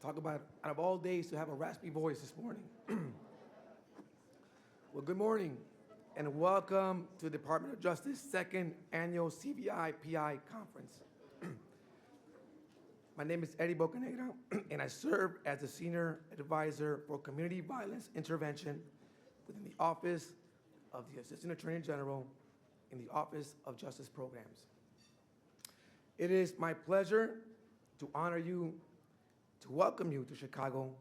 Talk about, out of all days, to have a raspy voice this morning. Well, good morning, and welcome to the Department of Justice second annual CVI PI conference. My name is Eddie Bocaneda, and I serve as the Senior Advisor for Community Violence Intervention within the Office of the Assistant Attorney General in the Office of Justice Programs. It is my pleasure to honor you, to welcome you to Chicago,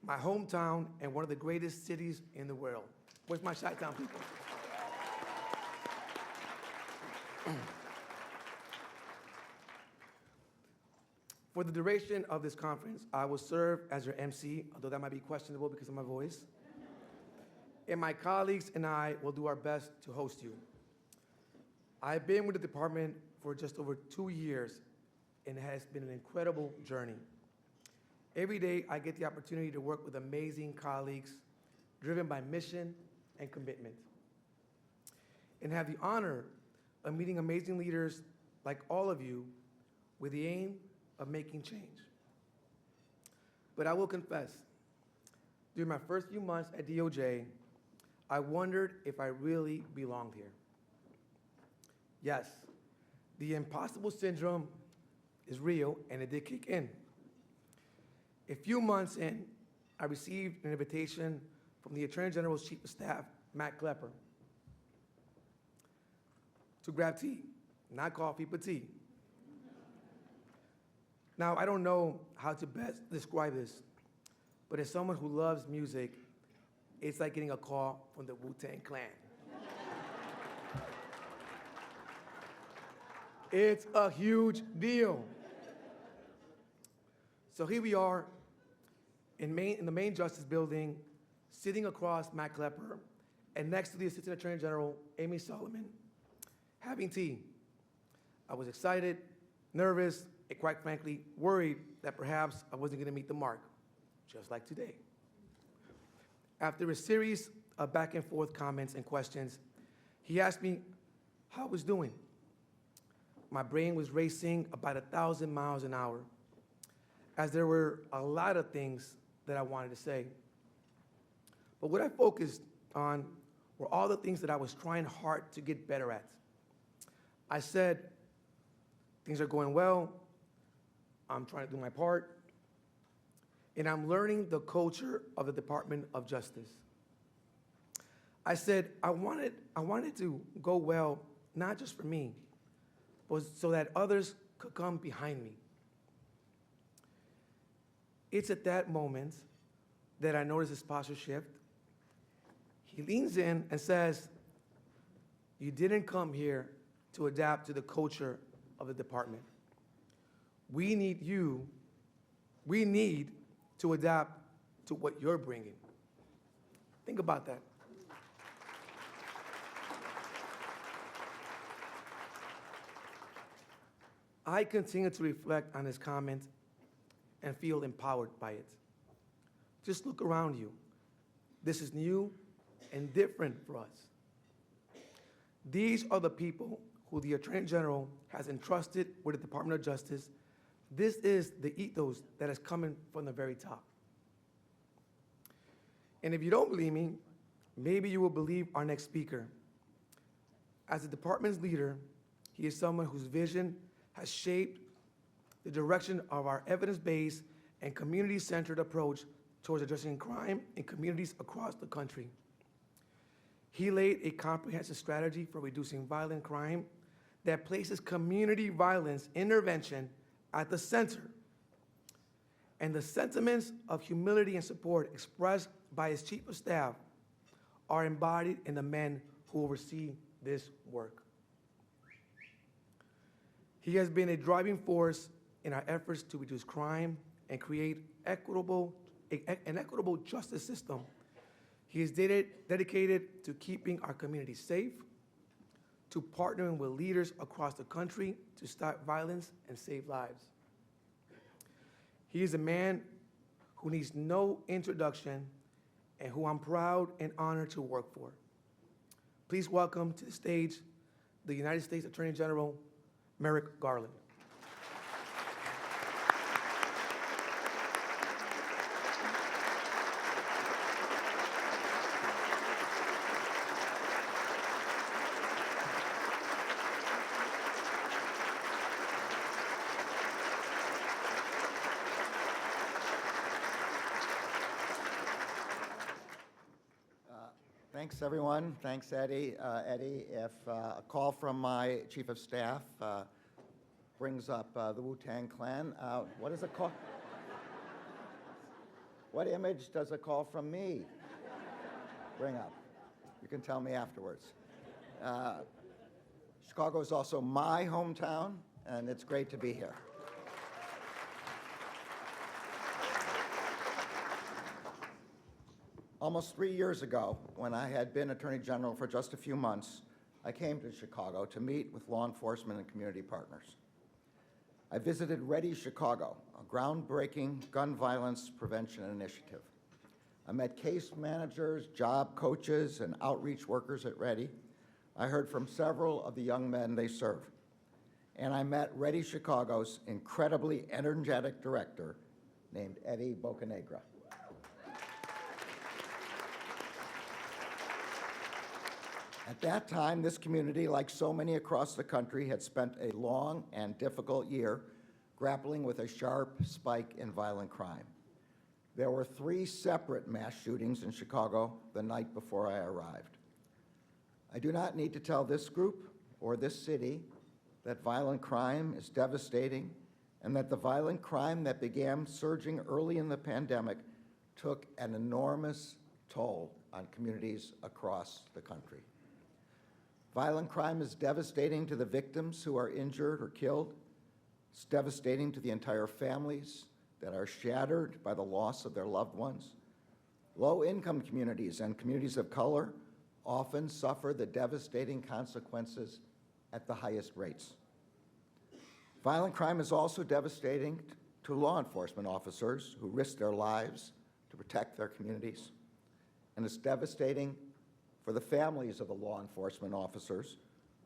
my hometown and one of the greatest cities in the world. Where's my Chi-Town people? For the duration of this conference, I will serve as your MC, although that might be questionable because of my voice. And my colleagues and I will do our best to host you. I've been with the department for just over 2 years, and it has been an incredible journey. Every day, I get the opportunity to work with amazing colleagues, driven by mission and commitment, and have the honor of meeting amazing leaders like all of you with the aim of making change. But I will confess, during my first few months at DOJ, I wondered if I really belonged here. Yes, the impossible syndrome is real, and it did kick in. A few months in, I received an invitation from the Attorney General's Chief of Staff, Matt Klepper, to grab tea, not coffee, but tea. Now, I don't know how to best describe this, but as someone who loves music, it's like getting a call from the Wu-Tang Clan. It's a huge deal. So here we are in the main Justice Building, sitting across Matt Klepper and next to the Assistant Attorney General, Amy Solomon, having tea. I was excited, nervous, and quite frankly, worried that perhaps I wasn't gonna meet the mark, just like today. After a series of back and forth comments and questions, he asked me how I was doing. My brain was racing about 1,000 miles an hour, as there were a lot of things that I wanted to say. But what I focused on were all the things that I was trying hard to get better at. I said, things are going well, I'm trying to do my part, and I'm learning the culture of the Department of Justice. I said, I wanted to go well, not just for me, but so that others could come behind me. It's at that moment that I notice his posture shift. He leans in and says, you didn't come here to adapt to the culture of the department. We need to adapt to what you're bringing. Think about that. I continue to reflect on his comment and feel empowered by it. Just look around you. This is new and different for us. These are the people who the Attorney General has entrusted with the Department of Justice. This is the ethos that is coming from the very top. And if you don't believe me, maybe you will believe our next speaker. As the department's leader, he is someone whose vision has shaped the direction of our evidence-based and community-centered approach towards addressing crime in communities across the country. He laid a comprehensive strategy for reducing violent crime that places community violence intervention at the center. And the sentiments of humility and support expressed by his Chief of Staff are embodied in the men who oversee this work. He has been a driving force in our efforts to reduce crime and create an equitable justice system. He is dedicated to keeping our communities safe, to partnering with leaders across the country to stop violence and save lives. He is a man who needs no introduction and who I'm proud and honored to work for. Please welcome to the stage the United States Attorney General, Merrick Garland. Thanks, everyone. Thanks, Eddie. Eddie, if a call from my chief of staff brings up the Wu-Tang Clan, what is a call? What image does a call from me bring up? You can tell me afterwards. Chicago is also my hometown, and it's great to be here. Almost 3 years ago, when I had been Attorney General for just a few months, I came to Chicago to meet with law enforcement and community partners. I visited Ready Chicago, a groundbreaking gun violence prevention initiative. I met case managers, job coaches, and outreach workers at Ready. I heard from several of the young men they serve. And I met Ready Chicago's incredibly energetic director named Eddie Bocanegra. At that time, this community, like so many across the country, had spent a long and difficult year grappling with a sharp spike in violent crime. There were 3 separate mass shootings in Chicago the night before I arrived. I do not need to tell this group or this city that violent crime is devastating and that the violent crime that began surging early in the pandemic took an enormous toll on communities across the country. Violent crime is devastating to the victims who are injured or killed. It's devastating to the entire families that are shattered by the loss of their loved ones. Low-income communities and communities of color often suffer the devastating consequences at the highest rates. Violent crime is also devastating to law enforcement officers who risk their lives to protect their communities. And it's devastating for the families of the law enforcement officers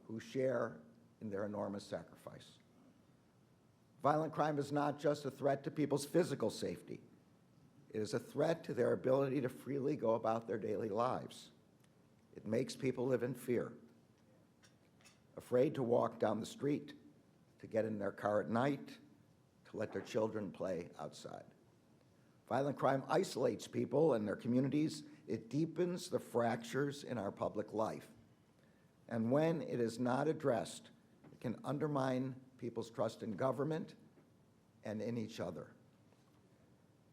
who share in their enormous sacrifice. Violent crime is not just a threat to people's physical safety. It is a threat to their ability to freely go about their daily lives. It makes people live in fear, afraid to walk down the street, to get in their car at night, to let their children play outside. Violent crime isolates people and their communities. It deepens the fractures in our public life. And when it is not addressed, it can undermine people's trust in government and in each other.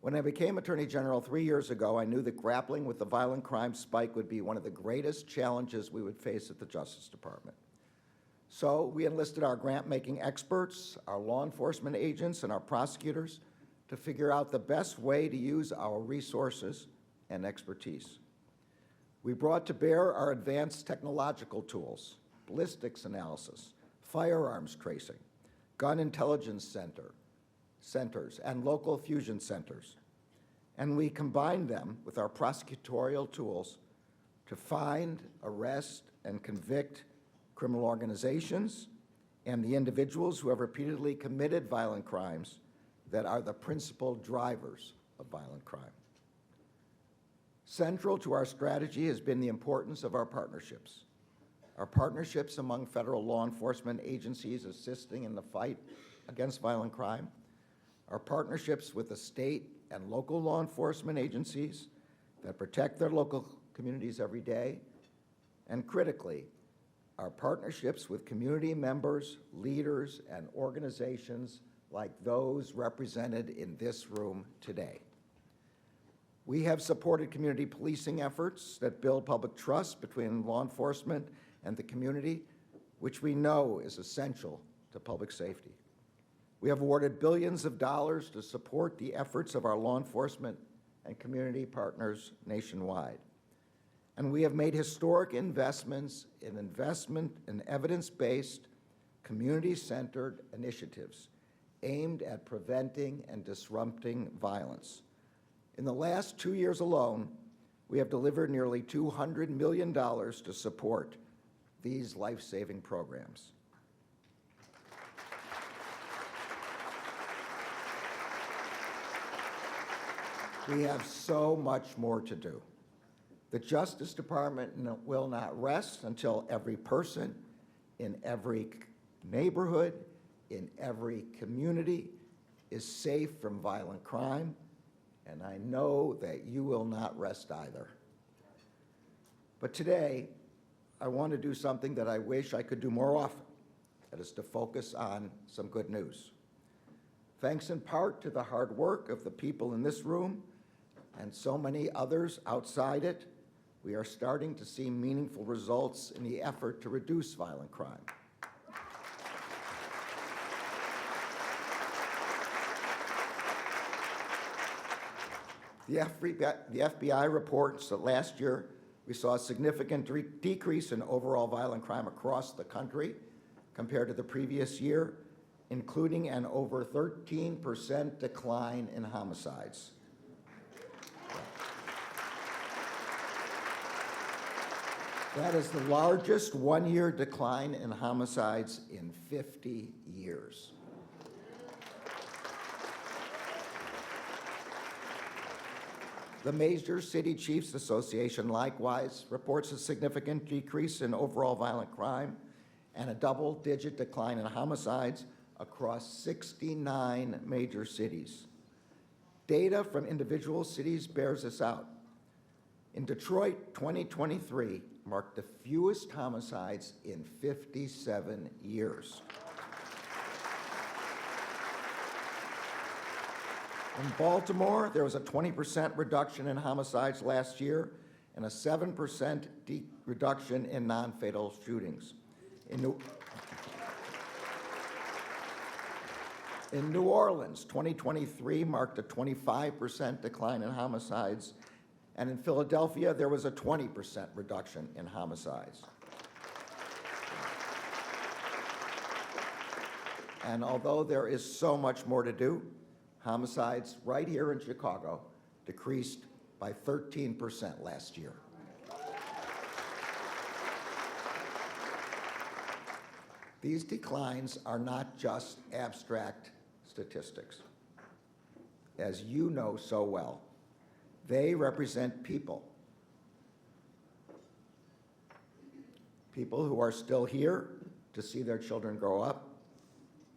When I became Attorney General 3 years ago, I knew that grappling with the violent crime spike would be one of the greatest challenges we would face at the Justice Department. So we enlisted our grant-making experts, our law enforcement agents, and our prosecutors to figure out the best way to use our resources and expertise. We brought to bear our advanced technological tools, ballistics analysis, firearms tracing, gun intelligence centers, and local fusion centers. And we combined them with our prosecutorial tools to find, arrest, and convict criminal organizations and the individuals who have repeatedly committed violent crimes that are the principal drivers of violent crime. Central to our strategy has been the importance of our partnerships. Our partnerships among federal law enforcement agencies assisting in the fight against violent crime, our partnerships with the state and local law enforcement agencies that protect their local communities every day, and critically, our partnerships with community members, leaders, and organizations like those represented in this room today. We have supported community policing efforts that build public trust between law enforcement and the community, which we know is essential to public safety. We have awarded billions of dollars to support the efforts of our law enforcement and community partners nationwide. And we have made historic investments in evidence-based, community-centered initiatives aimed at preventing and disrupting violence. In the last 2 years alone, we have delivered nearly $200 million to support these life-saving programs. We have so much more to do. The Justice Department will not rest until every person in every neighborhood, in every community is safe from violent crime, and I know that you will not rest either. But today, I want to do something that I wish I could do more often. That is to focus on some good news. Thanks in part to the hard work of the people in this room and so many others outside it, we are starting to see meaningful results in the effort to reduce violent crime. The FBI reports that last year we saw a significant decrease in overall violent crime across the country compared to the previous year, including an over 13% decline in homicides. That is the largest one-year decline in homicides in 50 years. The Major City Chiefs Association likewise reports a significant decrease in overall violent crime and a double-digit decline in homicides across 69 major cities. Data from individual cities bears this out. In Detroit, 2023 marked the fewest homicides in 57 years. In Baltimore, there was a 20% reduction in homicides last year and a 7% reduction in non-fatal shootings. In New Orleans, 2023 marked a 25% decline in homicides, and in Philadelphia, there was a 20% reduction in homicides. And although there is so much more to do, homicides right here in Chicago decreased by 13% last year. These declines are not just abstract statistics. As you know so well, they represent people. People who are still here to see their children grow up,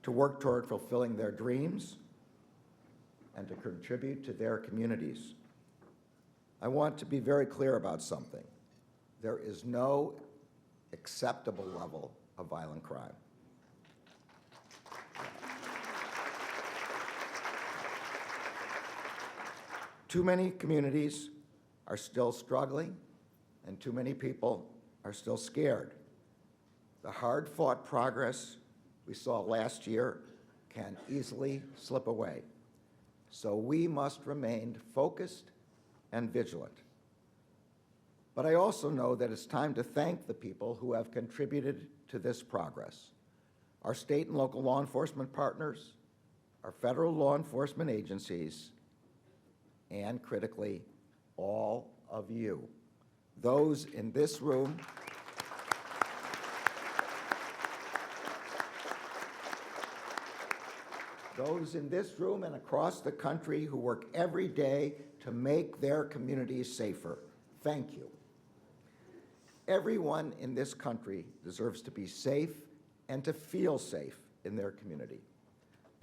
to work toward fulfilling their dreams, and to contribute to their communities. I want to be very clear about something. There is no acceptable level of violent crime. Too many communities are still struggling, and too many people are still scared. The hard-fought progress we saw last year can easily slip away. So we must remain focused and vigilant. But I also know that it's time to thank the people who have contributed to this progress. Our state and local law enforcement partners, our federal law enforcement agencies, and critically, all of you. Those in this room and across the country who work every day to make their communities safer. Thank you. Everyone in this country deserves to be safe and to feel safe in their community.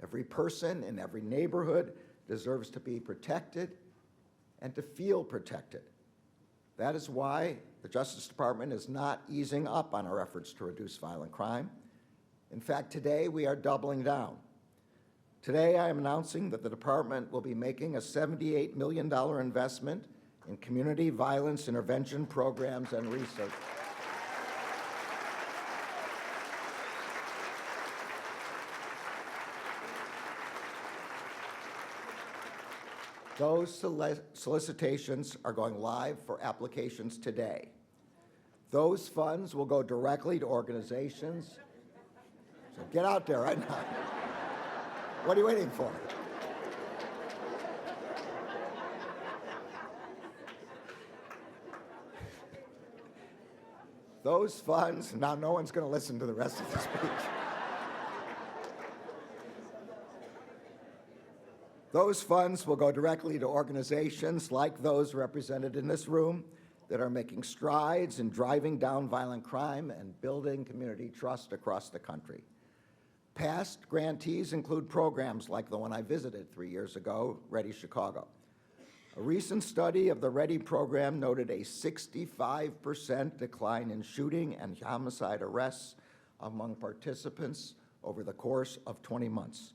Every person in every neighborhood deserves to be protected and to feel protected. That is why the Justice Department is not easing up on our efforts to reduce violent crime. In fact, today we are doubling down. Today I am announcing that the department will be making a $78 million investment in community violence intervention programs and research. Those solicitations are going live for applications today. Those funds will go directly to organizations. So get out there right now. What are you waiting for? Those funds, now no one's going to listen to the rest of the speech. Those funds will go directly to organizations like those represented in this room that are making strides in driving down violent crime and building community trust across the country. Past grantees include programs like the one I visited 3 years ago, Ready Chicago. A recent study of the READY program noted a 65% decline in shooting and homicide arrests among participants over the course of 20 months.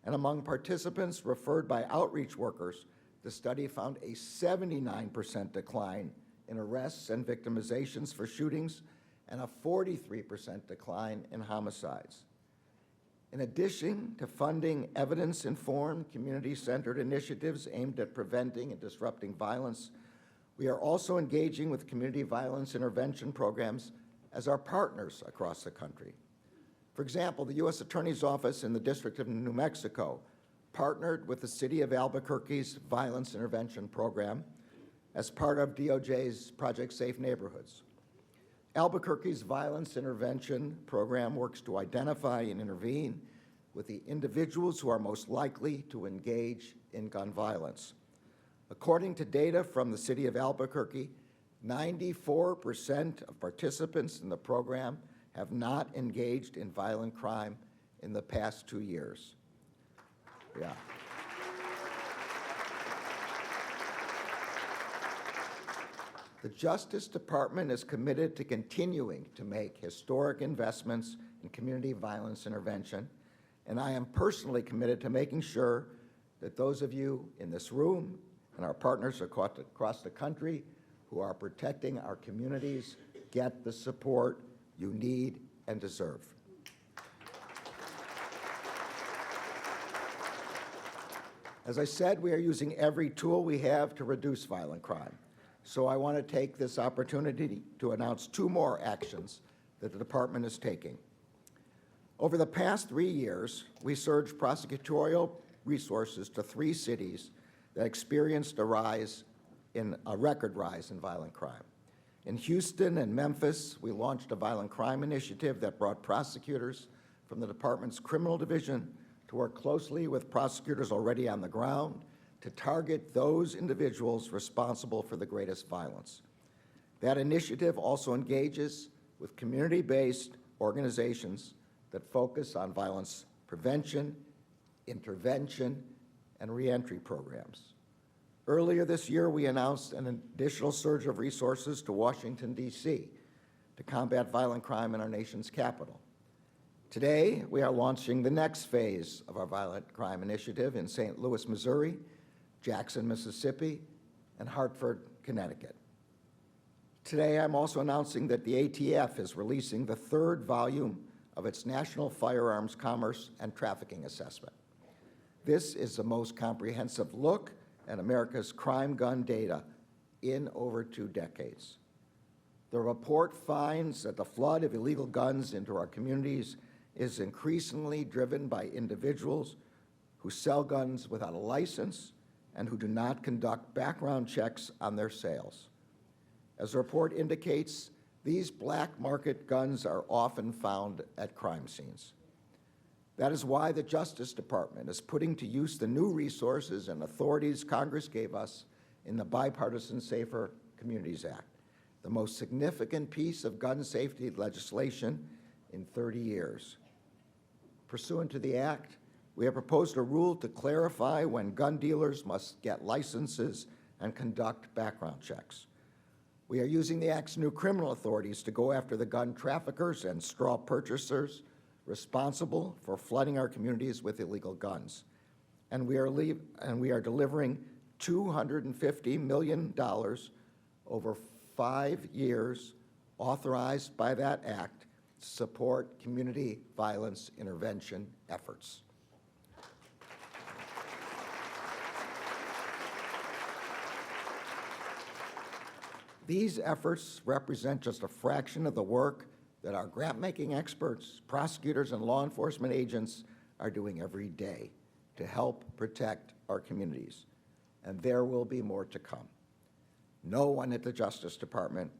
And among participants referred by outreach workers, the study found a 79% decline in arrests and victimizations for shootings and a 43% decline in homicides. In addition to funding evidence-informed, community-centered initiatives aimed at preventing and disrupting violence, we are also engaging with community violence intervention programs as our partners across the country. For example, the U.S. Attorney's Office in the District of New Mexico partnered with the City of Albuquerque's Violence Intervention Program as part of DOJ's Project Safe Neighborhoods. Albuquerque's Violence Intervention Program works to identify and intervene with the individuals who are most likely to engage in gun violence. According to data from the City of Albuquerque, 94% of participants in the program have not engaged in violent crime in the past 2 years. Yeah. The Justice Department is committed to continuing to make historic investments in community violence intervention, and I am personally committed to making sure that those of you in this room and our partners across the country who are protecting our communities get the support you need and deserve. As I said, we are using every tool we have to reduce violent crime. So I want to take this opportunity to announce 2 more actions that the department is taking. Over the past 3 years, we surged prosecutorial resources to 3 cities that experienced a record rise in violent crime. In Houston and Memphis, we launched a violent crime initiative that brought prosecutors from the department's criminal division to work closely with prosecutors already on the ground to target those individuals responsible for the greatest violence. That initiative also engages with community-based organizations that focus on violence prevention, intervention, and reentry programs. Earlier this year, we announced an additional surge of resources to Washington, D.C. to combat violent crime in our nation's capital. Today, we are launching the next phase of our violent crime initiative in St. Louis, Missouri, Jackson, Mississippi, and Hartford, Connecticut. Today, I'm also announcing that the ATF is releasing the 3rd volume of its National Firearms Commerce and Trafficking Assessment. This is the most comprehensive look at America's crime gun data in over 2 decades. The report finds that the flood of illegal guns into our communities is increasingly driven by individuals who sell guns without a license and who do not conduct background checks on their sales. As the report indicates, these black market guns are often found at crime scenes. That is why the Justice Department is putting to use the new resources and authorities Congress gave us in the Bipartisan Safer Communities Act, the most significant piece of gun safety legislation in 30 years. Pursuant to the act, we have proposed a rule to clarify when gun dealers must get licenses and conduct background checks. We are using the act's new criminal authorities to go after the gun traffickers and straw purchasers responsible for flooding our communities with illegal guns. And we are delivering $250 million over 5 years authorized by that act to support community violence intervention efforts. These efforts represent just a fraction of the work that our grant-making experts, prosecutors, and law enforcement agents are doing every day to help protect our communities. And there will be more to come. No one at the Justice Department,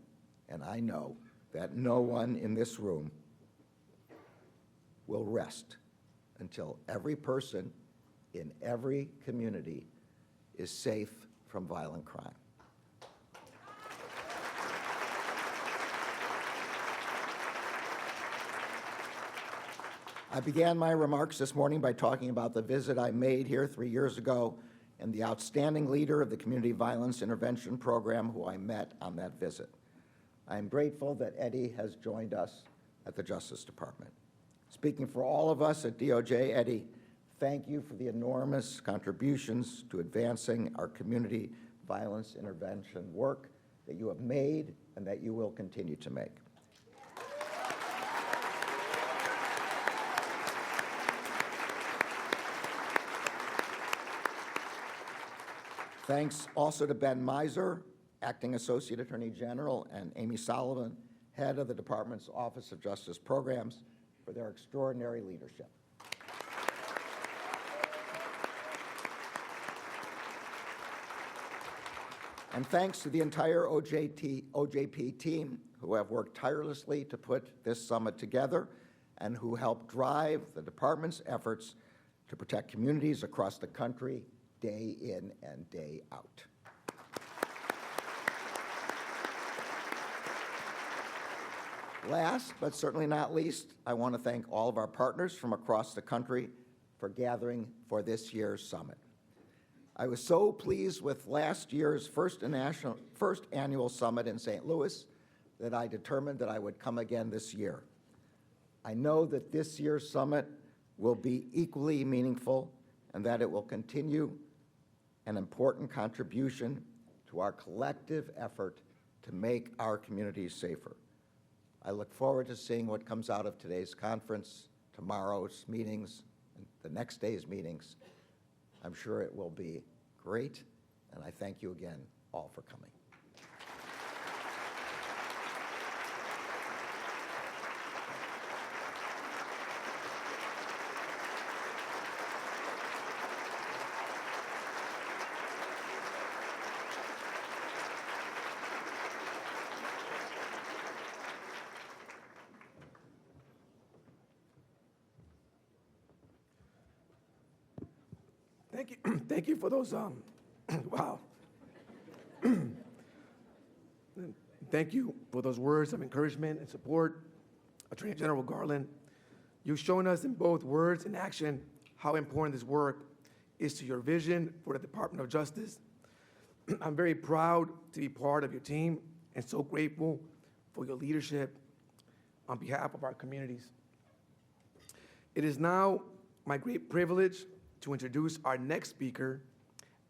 and I know that no one in this room, will rest until every person in every community is safe from violent crime. I began my remarks this morning by talking about the visit I made here 3 years ago and the outstanding leader of the Community Violence Intervention Program who I met on that visit. I am grateful that Eddie has joined us at the Justice Department. Speaking for all of us at DOJ, Eddie, thank you for the enormous contributions to advancing our community violence intervention work that you have made and that you will continue to make. Thanks also to Ben Mizer, Acting Associate Attorney General, and Amy Sullivan, Head of the Department's Office of Justice Programs, for their extraordinary leadership. And thanks to the entire OJP team who have worked tirelessly to put this summit together and who helped drive the department's efforts to protect communities across the country day in and day out. Last, but certainly not least, I want to thank all of our partners from across the country for gathering for this year's summit. I was so pleased with last year's first annual summit in St. Louis that I determined that I would come again this year. I know that this year's summit will be equally meaningful and that it will continue an important contribution to our collective effort to make our communities safer. I look forward to seeing what comes out of today's conference, tomorrow's meetings, and the next day's meetings. I'm sure it will be great, and I thank you again all for coming. Thank you for those, wow. Thank you for those words of encouragement and support, Attorney General Garland. You've shown us in both words and action how important this work is to your vision for the Department of Justice. I'm very proud to be part of your team and so grateful for your leadership on behalf of our communities. It is now my great privilege to introduce our next speaker,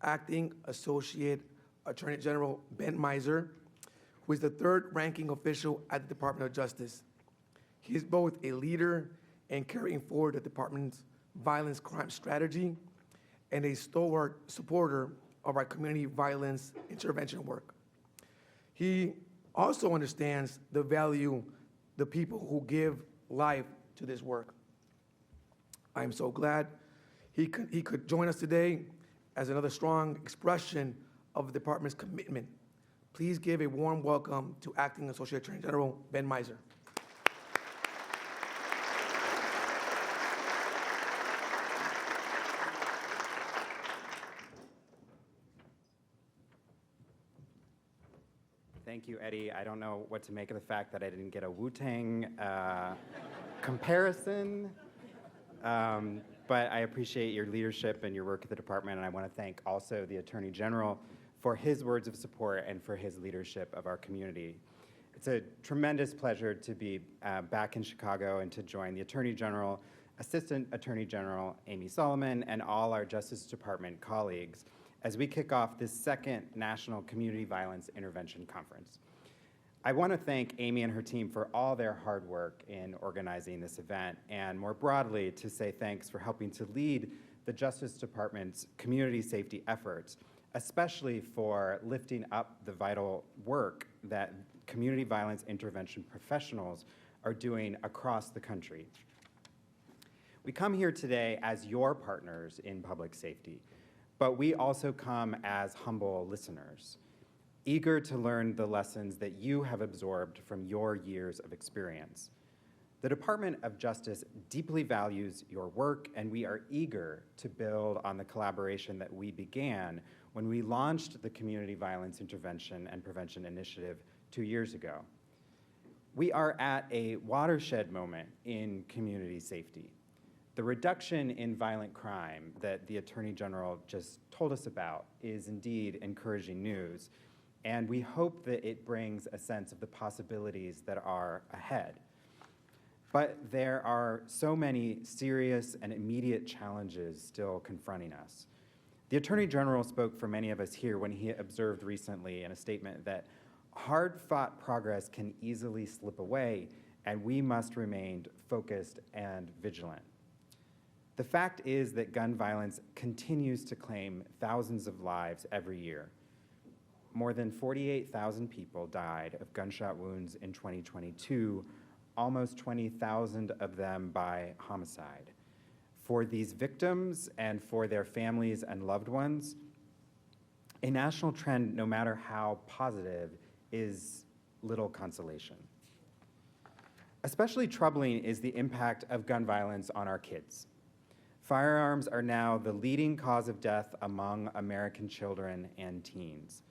Acting Associate Attorney General Ben Mizer, who is the third-ranking official at the Department of Justice. He is both a leader in carrying forward the department's violence crime strategy and a stalwart supporter of our community violence intervention work. He also understands the value the people who give life to this work. I am so glad he could join us today as another strong expression of the department's commitment. Please give a warm welcome to Acting Associate Attorney General Ben Mizer. Thank you, Eddie. I don't know what to make of the fact that I didn't get a Wu-Tang comparison. But I appreciate your leadership and your work at the department, and I want to thank also the Attorney General for his words of support and for his leadership of our community. It's a tremendous pleasure to be back in Chicago and to join the Attorney General, Assistant Attorney General Amy Sullivan, and all our Justice Department colleagues as we kick off this second National Community Violence Intervention Conference. I want to thank Amy and her team for all their hard work in organizing this event, and more broadly to say thanks for helping to lead the Justice Department's community safety efforts, especially for lifting up the vital work that community violence intervention professionals are doing across the country. We come here today as your partners in public safety, but we also come as humble listeners, eager to learn the lessons that you have absorbed from your years of experience. The Department of Justice deeply values your work, and we are eager to build on the collaboration that we began when we launched the Community Violence Intervention and Prevention Initiative 2 years ago. We are at a watershed moment in community safety. The reduction in violent crime that the Attorney General just told us about is indeed encouraging news, and we hope that it brings a sense of the possibilities that are ahead. But there are so many serious and immediate challenges still confronting us. The Attorney General spoke for many of us here when he observed recently in a statement that hard-fought progress can easily slip away, and we must remain focused and vigilant. The fact is that gun violence continues to claim thousands of lives every year. More than 48,000 people died of gunshot wounds in 2022, almost 20,000 of them by homicide. For these victims and for their families and loved ones, a national trend, no matter how positive, is little consolation. Especially troubling is the impact of gun violence on our kids. Firearms are now the leading cause of death among American children and teens.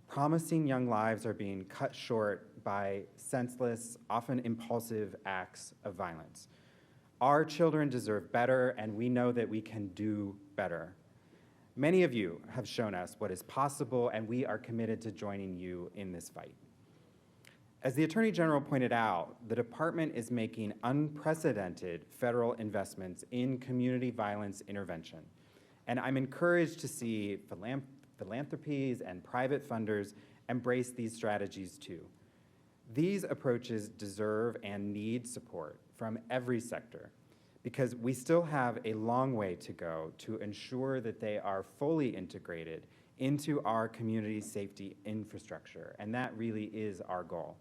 Promising young lives are being cut short by senseless, often impulsive acts of violence. Our children deserve better, and we know that we can do better. Many of you have shown us what is possible, and we are committed to joining you in this fight. As the Attorney General pointed out, the department is making unprecedented federal investments in community violence intervention. And I'm encouraged to see philanthropies and private funders embrace these strategies too. These approaches deserve and need support from every sector because we still have a long way to go to ensure that they are fully integrated into our community safety infrastructure, and that really is our goal.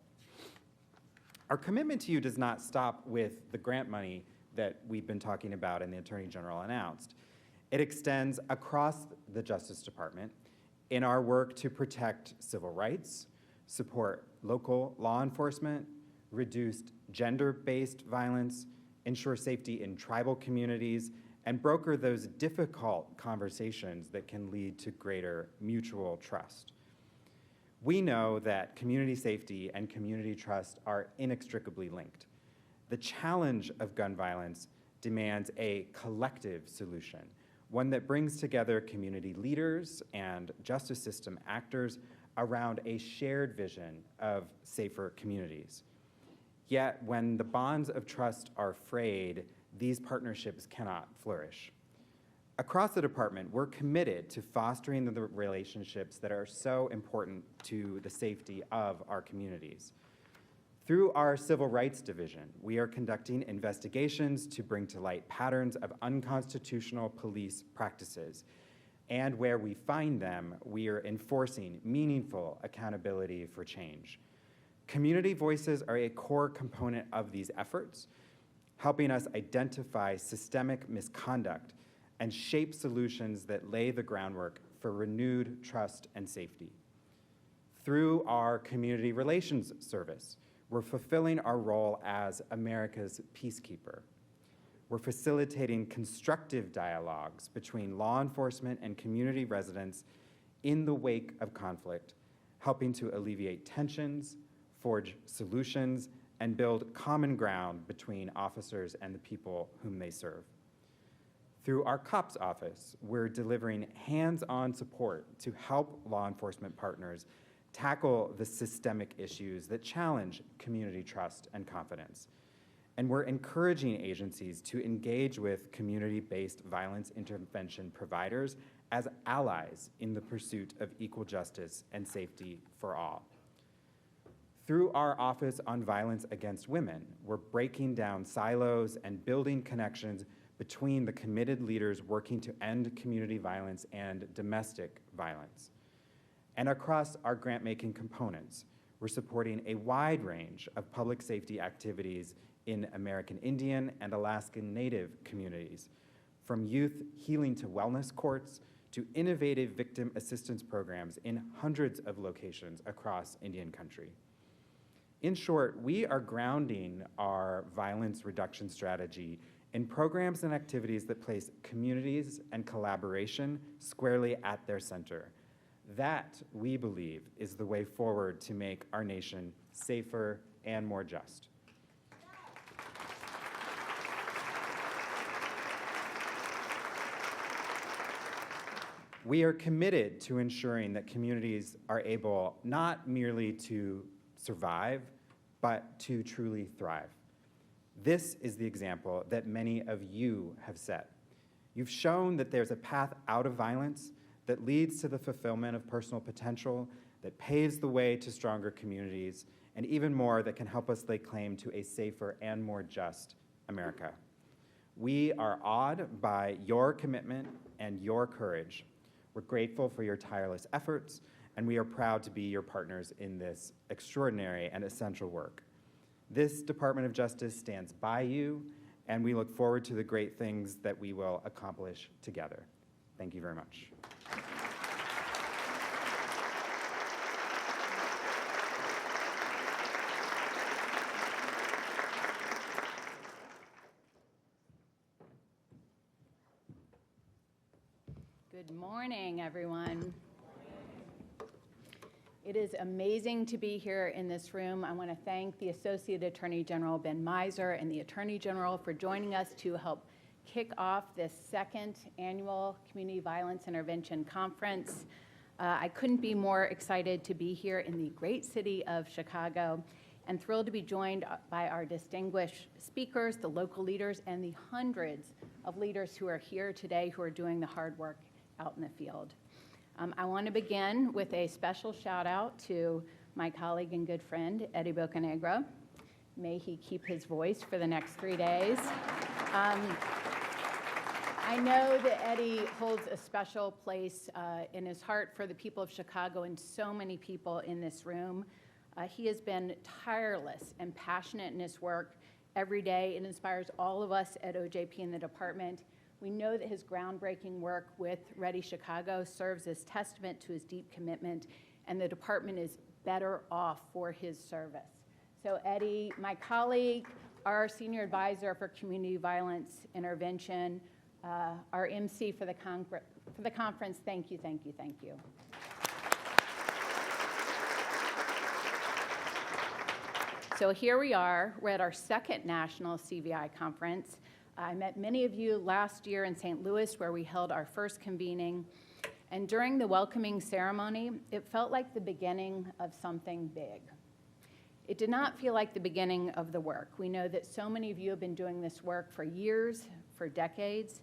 Our commitment to you does not stop with the grant money that we've been talking about and the Attorney General announced. It extends across the Justice Department in our work to protect civil rights, support local law enforcement, reduce gender-based violence, ensure safety in tribal communities, and broker those difficult conversations that can lead to greater mutual trust. We know that community safety and community trust are inextricably linked. The challenge of gun violence demands a collective solution, one that brings together community leaders and justice system actors around a shared vision of safer communities. Yet, when the bonds of trust are frayed, these partnerships cannot flourish. Across the department, we're committed to fostering the relationships that are so important to the safety of our communities. Through our Civil Rights Division, we are conducting investigations to bring to light patterns of unconstitutional police practices. And where we find them, we are enforcing meaningful accountability for change. Community voices are a core component of these efforts, helping us identify systemic misconduct and shape solutions that lay the groundwork for renewed trust and safety. Through our Community Relations Service, we're fulfilling our role as America's peacekeeper. We're facilitating constructive dialogues between law enforcement and community residents in the wake of conflict, helping to alleviate tensions, forge solutions, and build common ground between officers and the people whom they serve. Through our COPS office, we're delivering hands-on support to help law enforcement partners tackle the systemic issues that challenge community trust and confidence. And we're encouraging agencies to engage with community-based violence intervention providers as allies in the pursuit of equal justice and safety for all. Through our Office on Violence Against Women, we're breaking down silos and building connections between the committed leaders working to end community violence and domestic violence. And across our grant-making components, we're supporting a wide range of public safety activities in American Indian and Alaskan Native communities, from youth healing to wellness courts to innovative victim assistance programs in hundreds of locations across Indian country. In short, we are grounding our violence reduction strategy in programs and activities that place communities and collaboration squarely at their center. That, we believe, is the way forward to make our nation safer and more just. We are committed to ensuring that communities are able not merely to survive, but to truly thrive. This is the example that many of you have set. You've shown that there's a path out of violence that leads to the fulfillment of personal potential, that paves the way to stronger communities, and even more, that can help us lay claim to a safer and more just America. We are awed by your commitment and your courage. We're grateful for your tireless efforts, and we are proud to be your partners in this extraordinary and essential work. This Department of Justice stands by you, and we look forward to the great things that we will accomplish together. Thank you very much. Good morning, everyone. It is amazing to be here in this room. I want to thank the Associate Attorney General Ben Mizer and the Attorney General for joining us to help kick off this second annual Community Violence Intervention Conference. I couldn't be more excited to be here in the great city of Chicago and thrilled to be joined by our distinguished speakers, the local leaders, and the hundreds of leaders who are here today who are doing the hard work out in the field. I want to begin with a special shout out to my colleague and good friend, Eddie Bocanegra. May he keep his voice for the next 3 days. I know that Eddie holds a special place in his heart for the people of Chicago and so many people in this room. He has been tireless and passionate in his work every day. It inspires all of us at OJP in the department. We know that his groundbreaking work with Ready Chicago serves as testament to his deep commitment, and the department is better off for his service. So Eddie, my colleague, our senior advisor for community violence intervention, our MC for the conference, thank you, thank you, thank you. So here we are, we're at our second national CVI conference. I met many of you last year in St. Louis where we held our first convening. And during the welcoming ceremony, it felt like the beginning of something big. It did not feel like the beginning of the work. We know that so many of you have been doing this work for years, for decades,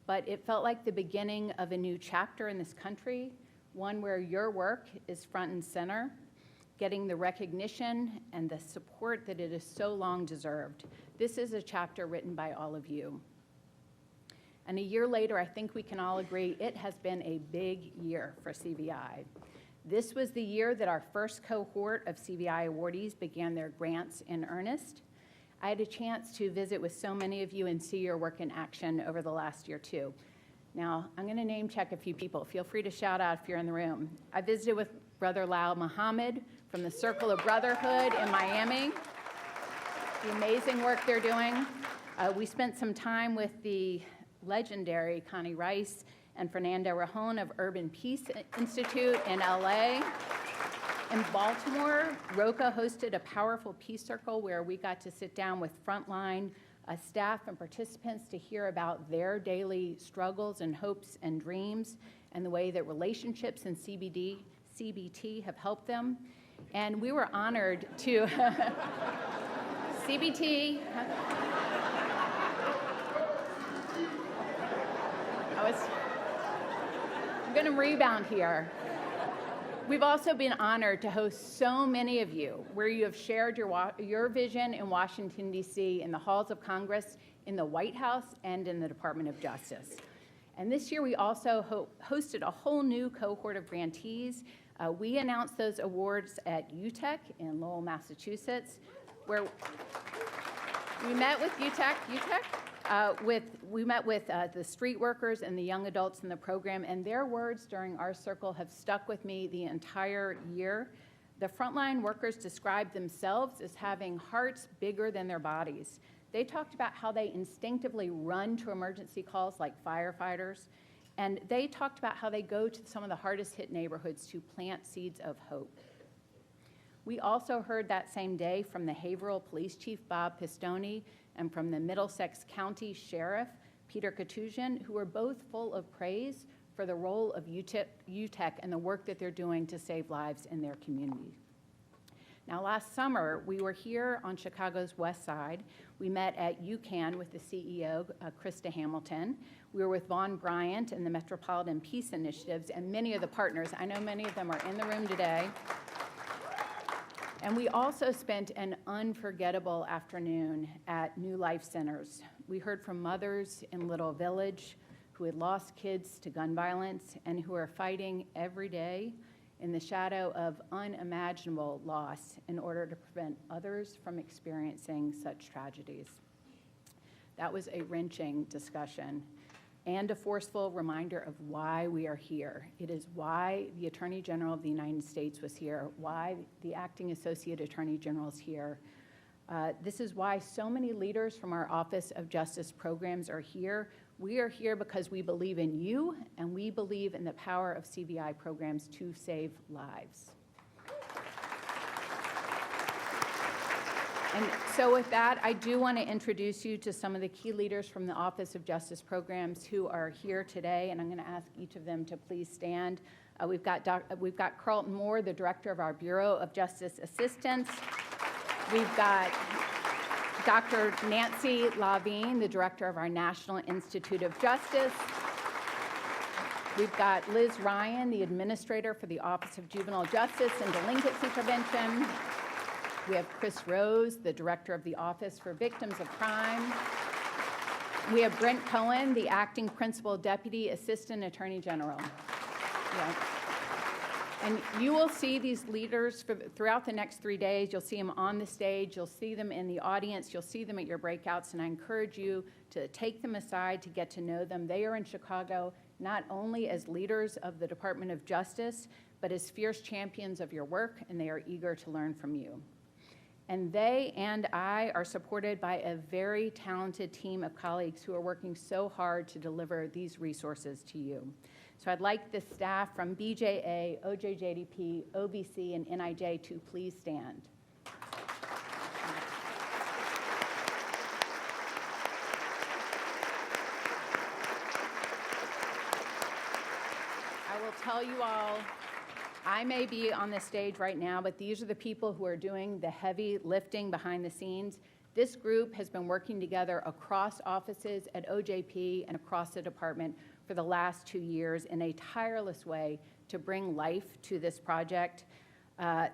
but it felt like the beginning of a new chapter in this country, one where your work is front and center, getting the recognition and the support that it has so long deserved. This is a chapter written by all of you. And a year later, I think we can all agree it has been a big year for CVI. This was the year that our first cohort of CVI awardees began their grants in earnest. I had a chance to visit with so many of you and see your work in action over the last year too. Now, I'm going to name check a few people. Feel free to shout out if you're in the room. I visited with Brother Lal Muhammad from the Circle of Brotherhood in Miami. The amazing work they're doing. We spent some time with the legendary Connie Rice and Fernando Rajon of Urban Peace Institute in LA. In Baltimore, Roca hosted a powerful peace circle where we got to sit down with frontline staff and participants to hear about their daily struggles and hopes and dreams and the way that relationships and CBT have helped them. And we were honored to CBT. I'm going to rebound here. We've also been honored to host so many of you where you have shared your vision in Washington, D.C., in the halls of Congress, in the White House, and in the Department of Justice. And this year we also hosted a whole new cohort of grantees. We announced those awards at UTEC in Lowell, Massachusetts, where we met with we met with the street workers and the young adults in the program, and their words during our circle have stuck with me the entire year. The frontline workers described themselves as having hearts bigger than their bodies. They talked about how they instinctively run to emergency calls like firefighters, and they talked about how they go to some of the hardest hit neighborhoods to plant seeds of hope. We also heard that same day from the Haverhill Police Chief, Bob Pistone, and from the Middlesex County Sheriff, Peter Katusian, who were both full of praise for the role of UTEC and the work that they're doing to save lives in their community. Now, last summer, we were here on Chicago's West Side. We met at UCAN with the CEO, Krista Hamilton. We were with Vaughn Bryant and the Metropolitan Peace Initiatives and many of the partners. I know many of them are in the room today. And we also spent an unforgettable afternoon at New Life Centers. We heard from mothers in Little Village who had lost kids to gun violence and who are fighting every day in the shadow of unimaginable loss in order to prevent others from experiencing such tragedies. That was a wrenching discussion and a forceful reminder of why we are here. It is why the Attorney General of the United States was here, why the Acting Associate Attorney General is here. This is why so many leaders from our Office of Justice programs are here. We are here because we believe in you and we believe in the power of CVI programs to save lives. And so with that, I do want to introduce you to some of the key leaders from the Office of Justice programs who are here today, and I'm going to ask each of them to please stand. We've got Carlton Moore, the Director of our Bureau of Justice Assistance. We've got Dr. Nancy Lavine, the Director of our National Institute of Justice. We've got Liz Ryan, the Administrator for the Office of Juvenile Justice and Delinquency Prevention. We have Chris Rose, the Director of the Office for Victims of Crime. We have Brent Cohen, the Acting Principal Deputy Assistant Attorney General. Yeah. And you will see these leaders throughout the next 3 days. You'll see them on the stage. You'll see them in the audience. You'll see them at your breakouts. And I encourage you to take them aside to get to know them. They are in Chicago not only as leaders of the Department of Justice, but as fierce champions of your work, and they are eager to learn from you. And they and I are supported by a very talented team of colleagues who are working so hard to deliver these resources to you. So I'd like the staff from BJA, OJJDP, OVC, and NIJ to please stand. I will tell you all, I may be on the stage right now, but these are the people who are doing the heavy lifting behind the scenes. This group has been working together across offices at OJP and across the department for the last 2 years in a tireless way to bring life to this project.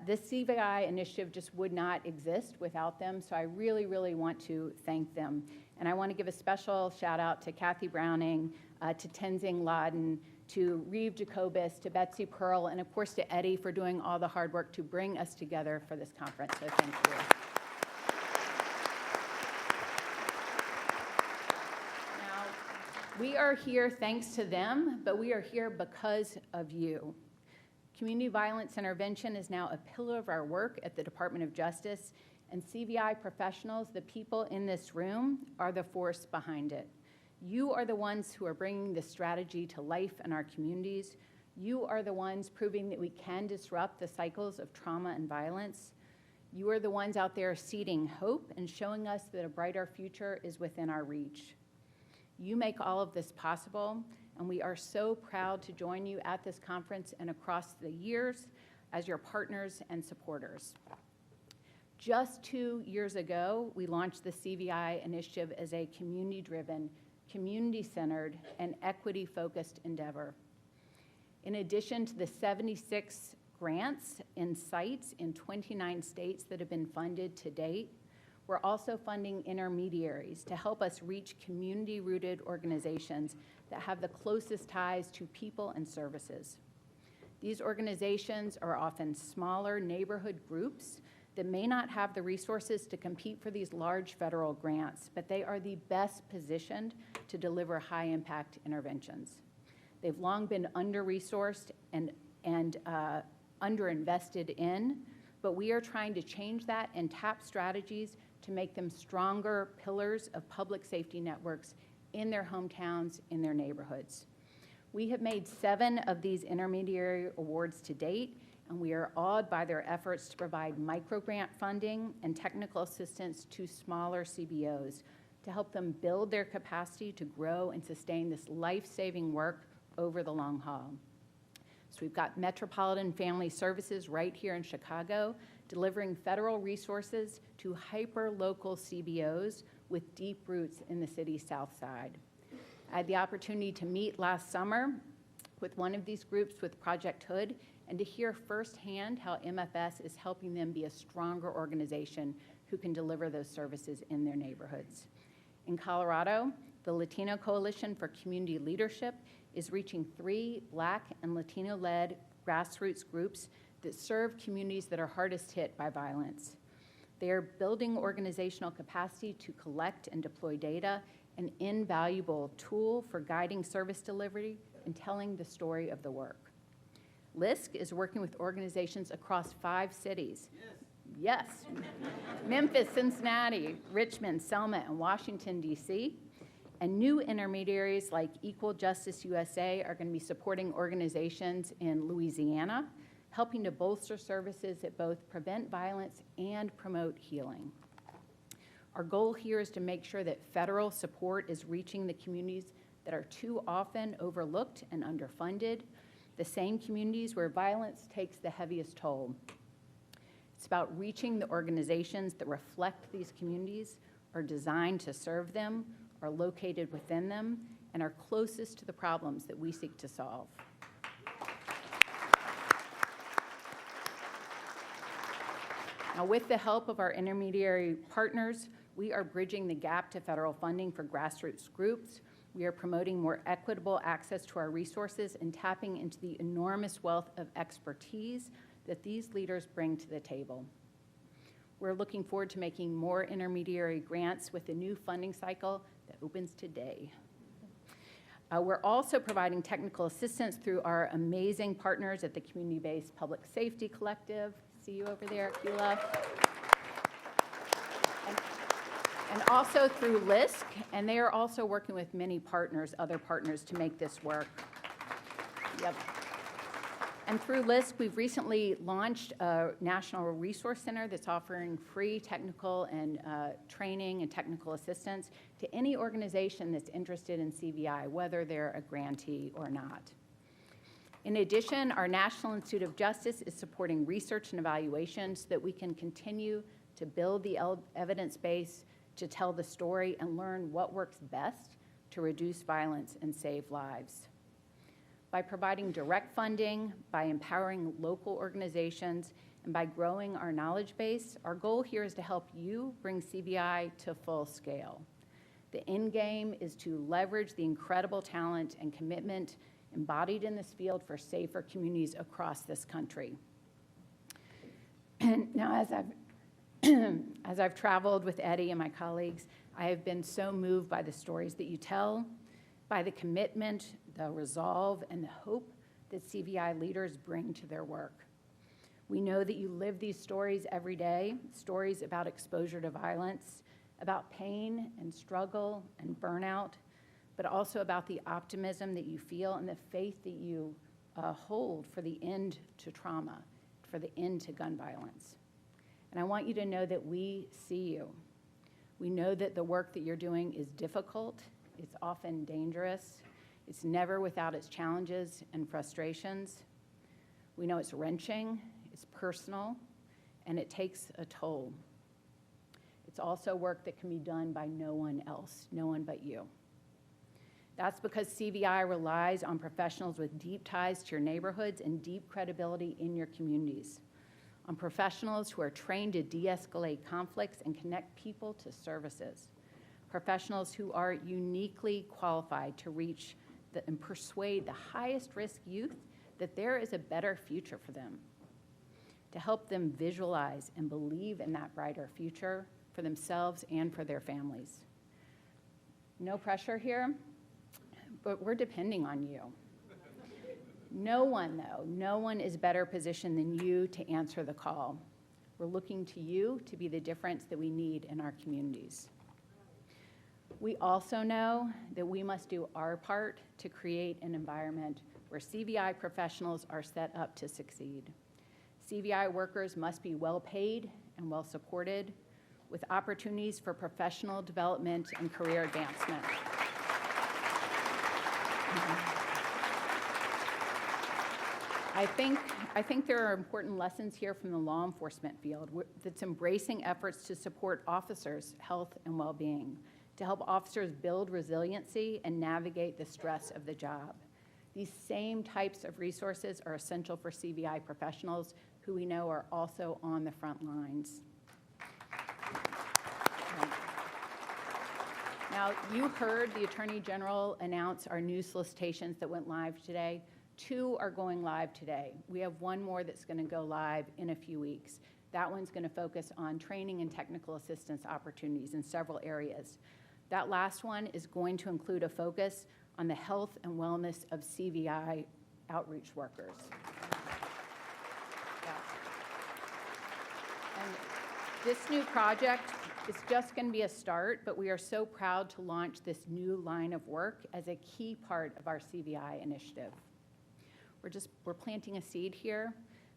This CVI initiative just would not exist without them, so I really, really want to thank them. And I want to give a special shout out to Kathy Browning, to Tenzing Laden, to Reeve Jacobus, to Betsy Pearl, and of course to Eddie for doing all the hard work to bring us together for this conference, so thank you. We are here thanks to them, but we are here because of you. Community violence intervention is now a pillar of our work at the Department of Justice, and CVI professionals, the people in this room, are the force behind it. You are the ones who are bringing this strategy to life in our communities. You are the ones proving that we can disrupt the cycles of trauma and violence. You are the ones out there seeding hope and showing us that a brighter future is within our reach. You make all of this possible, and we are so proud to join you at this conference and across the years as your partners and supporters. Just 2 years ago, we launched the CVI initiative as a community-driven, community-centered, and equity-focused endeavor. In addition to the 76 grants and sites in 29 states that have been funded to date, we're also funding intermediaries to help us reach community-rooted organizations that have the closest ties to people and services. These organizations are often smaller neighborhood groups that may not have the resources to compete for these large federal grants, but they are the best positioned to deliver high-impact interventions. They've long been under-resourced and underinvested in, but we are trying to change that and tap strategies to make them stronger pillars of public safety networks in their hometowns, in their neighborhoods. We have made 7 of these intermediary awards to date, and we are awed by their efforts to provide micro-grant funding and technical assistance to smaller CBOs to help them build their capacity to grow and sustain this life-saving work over the long haul. So we've got Metropolitan Family Services right here in Chicago, delivering federal resources to hyper-local CBOs with deep roots in the city's South Side. I had the opportunity to meet last summer with one of these groups with Project Hood and to hear firsthand how MFS is helping them be a stronger organization who can deliver those services in their neighborhoods. In Colorado, the Latino Coalition for Community Leadership is reaching 3 Black and Latino-led grassroots groups that serve communities that are hardest hit by violence. They are building organizational capacity to collect and deploy data, an invaluable tool for guiding service delivery and telling the story of the work. LISC is working with organizations across 5 cities. Yes. Memphis, Cincinnati, Richmond, Selma, and Washington, D.C. And new intermediaries like Equal Justice USA are going to be supporting organizations in Louisiana, helping to bolster services that both prevent violence and promote healing. Our goal here is to make sure that federal support is reaching the communities that are too often overlooked and underfunded, the same communities where violence takes the heaviest toll. It's about reaching the organizations that reflect these communities, are designed to serve them, are located within them, and are closest to the problems that we seek to solve. Now, with the help of our intermediary partners, we are bridging the gap to federal funding for grassroots groups. We are promoting more equitable access to our resources and tapping into the enormous wealth of expertise that these leaders bring to the table. We're looking forward to making more intermediary grants with the new funding cycle that opens today. We're also providing technical assistance through our amazing partners at the Community-Based Public Safety Collective. See you over there, Keela. And also through LISC, and they are also working with many partners, other partners, to make this work. Yep. And through LISC, we've recently launched a National Resource Center that's offering free technical and training and technical assistance to any organization that's interested in CVI, whether they're a grantee or not. In addition, our National Institute of Justice is supporting research and evaluation so that we can continue to build the evidence base to tell the story and learn what works best to reduce violence and save lives. By providing direct funding, by empowering local organizations, and by growing our knowledge base, our goal here is to help you bring CVI to full scale. The end game is to leverage the incredible talent and commitment embodied in this field for safer communities across this country. Now, as I've traveled with Eddie and my colleagues, I have been so moved by the stories that you tell, by the commitment, the resolve, and the hope that CVI leaders bring to their work. We know that you live these stories every day, stories about exposure to violence, about pain and struggle and burnout, but also about the optimism that you feel and the faith that you hold for the end to trauma, for the end to gun violence. And I want you to know that we see you. We know that the work that you're doing is difficult, it's often dangerous, it's never without its challenges and frustrations. We know it's wrenching, it's personal, and it takes a toll. It's also work that can be done by no one else, no one but you. That's because CVI relies on professionals with deep ties to your neighborhoods and deep credibility in your communities, on professionals who are trained to de-escalate conflicts and connect people to services, professionals who are uniquely qualified to reach and persuade the highest risk youth that there is a better future for them, to help them visualize and believe in that brighter future for themselves and for their families. No pressure here, but we're depending on you. No one, though, no one is better positioned than you to answer the call. We're looking to you to be the difference that we need in our communities. We also know that we must do our part to create an environment where CVI professionals are set up to succeed. CVI workers must be well paid and well supported, with opportunities for professional development and career advancement. I think there are important lessons here from the law enforcement field that's embracing efforts to support officers' health and well-being, to help officers build resiliency and navigate the stress of the job. These same types of resources are essential for CVI professionals who we know are also on the front lines. Now, you heard the Attorney General announce our new solicitations that went live today. 2 are going live today. We have 1 more that's going to go live in a few weeks. That one's going to focus on training and technical assistance opportunities in several areas. That last one is going to include a focus on the health and wellness of CVI outreach workers. Yeah. And this new project is just going to be a start, but we are so proud to launch this new line of work as a key part of our CVI initiative. We're planting a seed here,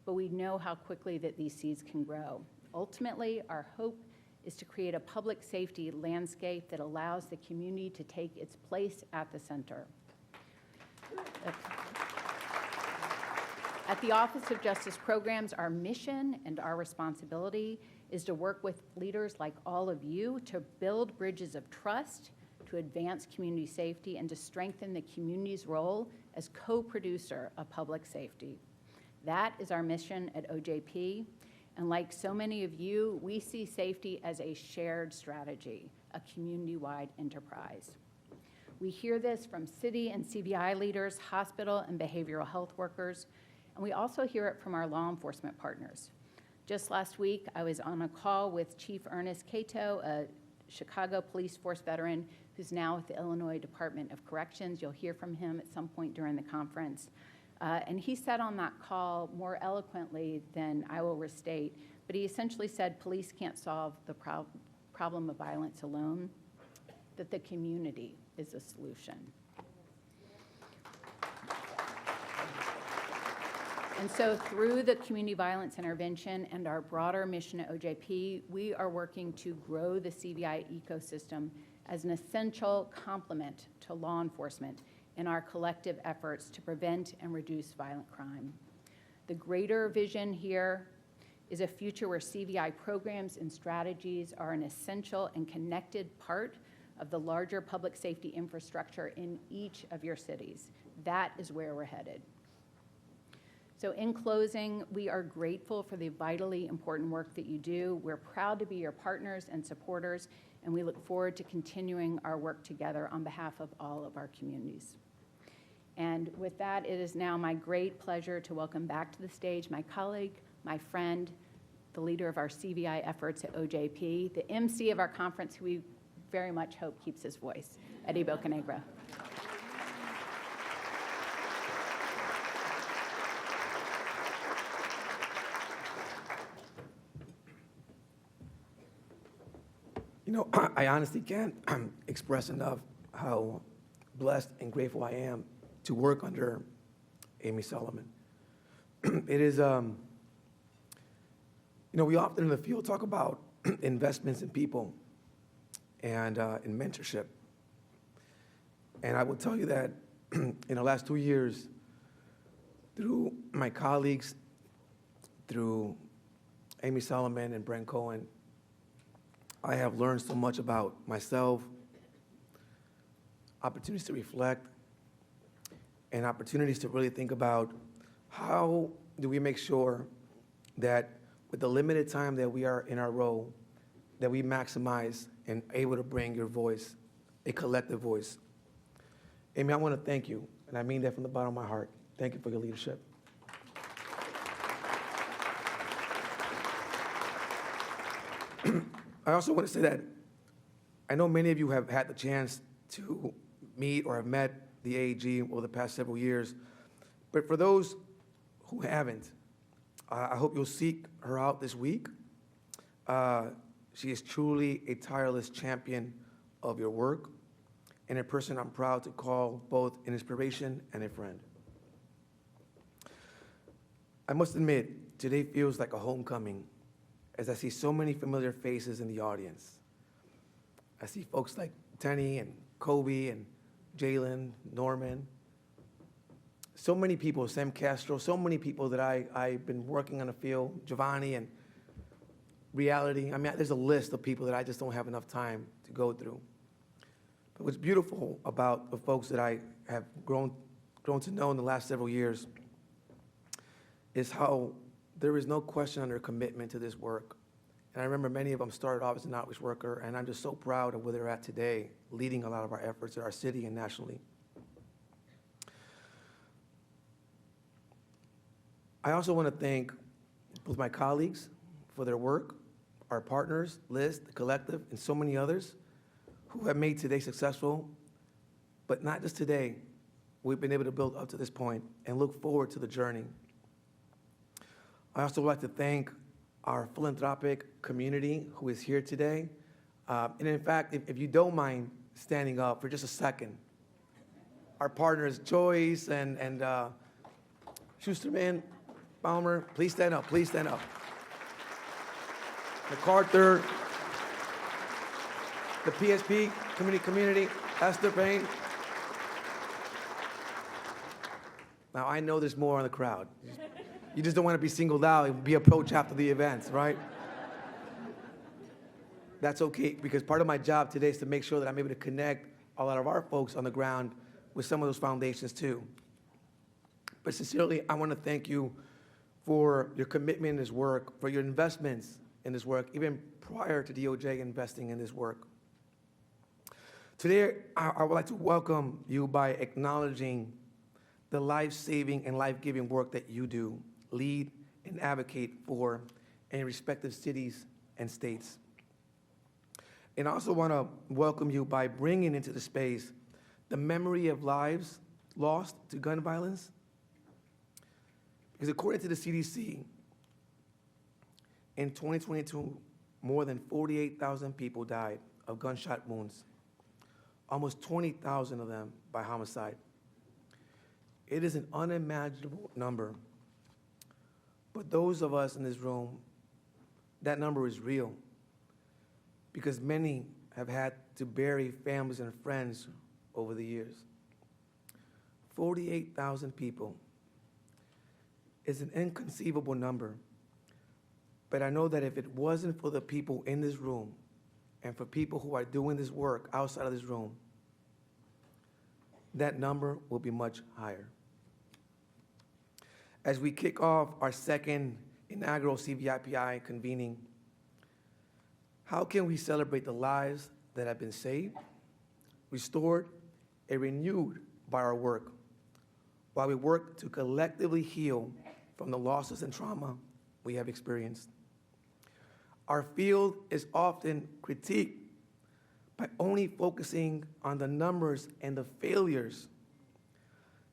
but we know how quickly that these seeds can grow. Ultimately, our hope is to create a public safety landscape that allows the community to take its place at the center. At the Office of Justice Programs, our mission and our responsibility is to work with leaders like all of you to build bridges of trust, to advance community safety, and to strengthen the community's role as co-producer of public safety. That is our mission at OJP, and like so many of you, we see safety as a shared strategy, a community-wide enterprise. We hear this from city and CVI leaders, hospital and behavioral health workers, and we also hear it from our law enforcement partners. Just last week, I was on a call with Chief Ernest Cato, a Chicago Police Force veteran who's now with the Illinois Department of Corrections. You'll hear from him at some point during the conference. And he said on that call more eloquently than I will restate, but he essentially said police can't solve the problem of violence alone, that the community is the solution. And so through the community violence intervention and our broader mission at OJP, we are working to grow the CVI ecosystem as an essential complement to law enforcement in our collective efforts to prevent and reduce violent crime. The greater vision here is a future where CVI programs and strategies are an essential and connected part of the larger public safety infrastructure in each of your cities. That is where we're headed. So in closing, we are grateful for the vitally important work that you do. We're proud to be your partners and supporters, and we look forward to continuing our work together on behalf of all of our communities. And with that, it is now my great pleasure to welcome back to the stage my colleague, my friend, the leader of our CVI efforts at OJP, the MC of our conference, who we very much hope keeps his voice, Eddie Bocanegra. You know, I honestly can't express enough how blessed and grateful I am to work under Amy Solomon. It is, you know, we often in the field talk about investments in people and in mentorship. And I will tell you that in the last 2 years, through my colleagues, through Amy Solomon and Brent Cohen, I have learned so much about myself, opportunities to reflect, and opportunities to really think about how do we make sure that with the limited time that we are in our role, that we maximize and able to bring your voice, a collective voice. Amy, I want to thank you, and I mean that from the bottom of my heart. Thank you for your leadership. I also want to say that I know many of you have had the chance to meet or have met the AAG over the past several years, but for those who haven't, I hope you'll seek her out this week. She is truly a tireless champion of your work, and a person I'm proud to call both an inspiration and a friend. I must admit, today feels like a homecoming as I see so many familiar faces in the audience. I see folks like Tenny and Kobe and Jalen, Norman, so many people, Sam Castro, so many people that I've been working on the field, Giovanni and Reality. I mean, there's a list of people that I just don't have enough time to go through. But what's beautiful about the folks that I have grown to know in the last several years is how there is no question on their commitment to this work. And I remember many of them started off as an outreach worker, and I'm just so proud of where they're at today, leading a lot of our efforts in our city and nationally. I also want to thank both my colleagues for their work, our partners, Liz, the collective, and so many others who have made today successful, but not just today. We've been able to build up to this point and look forward to the journey. I also would like to thank our philanthropic community who is here today. And in fact, if you don't mind standing up for just a second, our partners, Joyce and Schusterman, Balmer, please stand up, please stand up. MacArthur, the PSP community, Esther Payne. Now, I know there's more in the crowd. You just don't want to be singled out and be approached after the events, right? That's okay, because part of my job today is to make sure that I'm able to connect a lot of our folks on the ground with some of those foundations too. But sincerely, I want to thank you for your commitment in this work, for your investments in this work, even prior to DOJ investing in this work. Today, I would like to welcome you by acknowledging the life-saving and life-giving work that you do, lead and advocate for in respective cities and states. And I also want to welcome you by bringing into the space the memory of lives lost to gun violence. Because according to the CDC, in 2022, more than 48,000 people died of gunshot wounds, almost 20,000 of them by homicide. It is an unimaginable number. But those of us in this room, that number is real, because many have had to bury families and friends over the years. 48,000 people is an inconceivable number. But I know that if it wasn't for the people in this room and for people who are doing this work outside of this room, that number will be much higher. As we kick off our second inaugural CVIPI convening, how can we celebrate the lives that have been saved, restored, and renewed by our work, while we work to collectively heal from the losses and trauma we have experienced? Our field is often critiqued by only focusing on the numbers and the failures,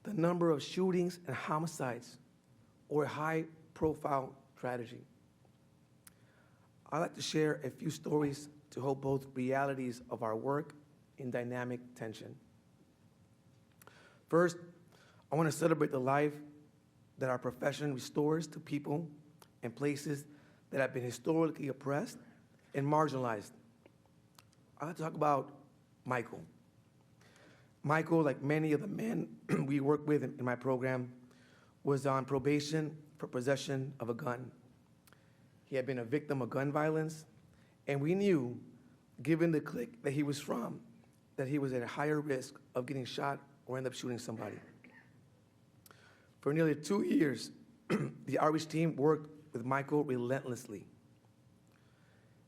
the number of shootings and homicides, or high-profile tragedy. I'd like to share a few stories to hold both realities of our work in dynamic tension. First, I want to celebrate the life that our profession restores to people and places that have been historically oppressed and marginalized. I'd like to talk about Michael. Michael, like many of the men we work with in my program, was on probation for possession of a gun. He had been a victim of gun violence, and we knew, given the clique that he was from, that he was at a higher risk of getting shot or end up shooting somebody. For nearly 2 years, the outreach team worked with Michael relentlessly.